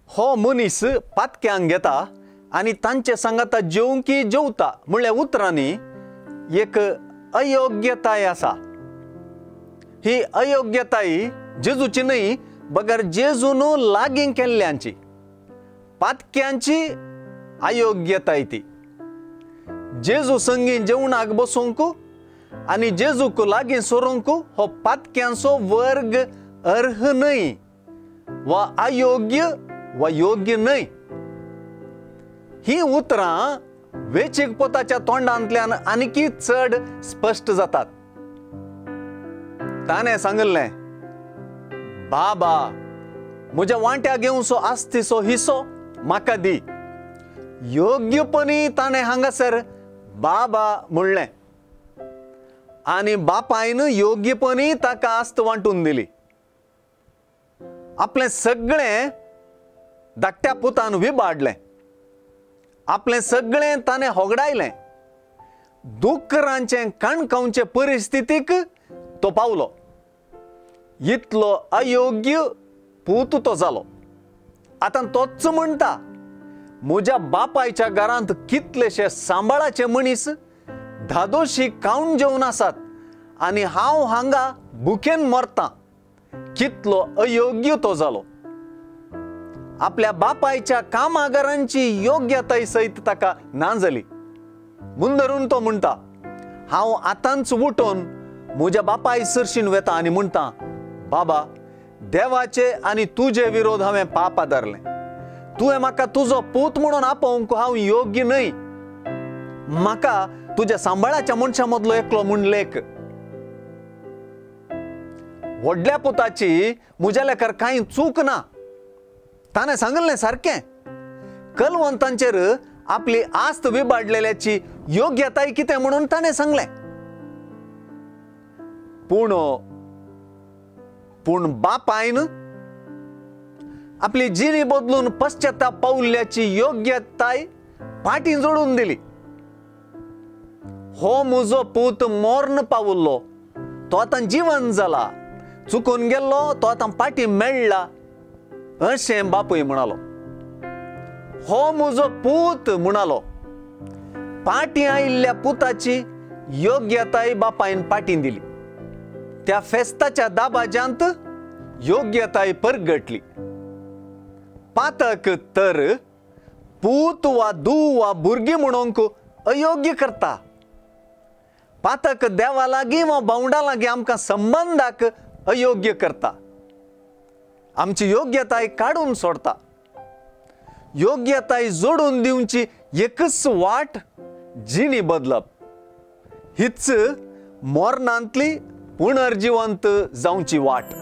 हो मनीस पातक्यांक घेता आणि तांचे सांगाता जेवंकी जेवता म्हणल्यार उतरांनी एक अयोग्यताय आसा। ही अयोग्यताय जेजूची न्हय बगर जेजून लागीं केल्ल्यांची पातक्यांची अयोग्यताय ती। जेजू संगी जेवणाक बसूंक आणि जेजूक लागीं सोरूंक हो पातक्यांचो वर्ग अर्ह न्हय वा अयोग्य वा योग्य न्हय। ही उतरां वेंचीक पोताच्या तोंडांतल्यान आनीकी चड स्पश्ट जातात। ताणें सांगलें, बाबा म्हज्या वांट्या घेवचो आस्तीचो हिस्सो म्हाका दी। योग्यपणी ताणें हांगासर बाबा म्हणलें आनी बापायन योग्यपणी ताका आस्त वांटून दिली। आपलें सगळें धाकट्या पुतान विबाडलें, आपलें सगळें ताणें होगडायलें। दुकरांचे कणकवचे परिस्थितीक तो पावलो। इतलो अयोग्य पूत तो जालो। आतां तोच म्हणटा, म्हज्या बापायच्या घरांत कितलेशे सांबाळाचे मनीस धादोशी खावन जेवन आसात आनी हांव हांगा भुकेन मरतां। कितलो अयोग्य तो जालो। आपल्या बापायच्या कामागारांची योग्यताय सयत ताका ना जाली। मुंदरून तो म्हणटा, हांव आतांच उठोन म्हज्या बापाय सरशीन वेता आनी म्हणटा, बाबा देवाचे आनी तुजे विरोध हांवें पाप आदारलें। तुवें म्हाका तुजो पूत म्हणून आपोवंक हांव योग्य न्हय। म्हाका तुज्या सांबाळाच्या मनशा मदलो एकलो म्हूण लेख। व्हडल्या पुताची म्हज्या लेकार कांय चूक ना। ताणें सांगलें सारकें। कलवंतांचेर आपली आस्त विबाडलेल्याची योग्यताय कितें म्हणून ताणें सांगलें। पूण बापायन आपली जिणी बदलून पश्चाताप पावल्ल्याची योग्यताय फाटीं जोडून दिली। हो म्हजो पूत मोर्न पावल्लो, तो आतां जिवंत जाला। चुकून गेल्लो, तो आतां फाटीं मेळ्ळा अशें बापूय म्हणालो। हो म्हजो पूत म्हणालो। फाटीं आयिल्ल्या पुताची योग्यताय बापायन फाटीं दिली। त्या फेस्ताच्या दाबाज्यांत योग्यताय परगटली। पातक तर पूत वा धूव वा भुरगीं म्हणूंक अयोग्य करता। पातक देवा लागीं वा भावंडा लागीं आमकां संबंधाक अयोग्य करता। आमची योग्यताय काडून सोडता। योग्यताय जोडून दिवची एकच वाट जिणी बदलप। हीच मोर्नांतली पुनर्जिवंत जावची वाट।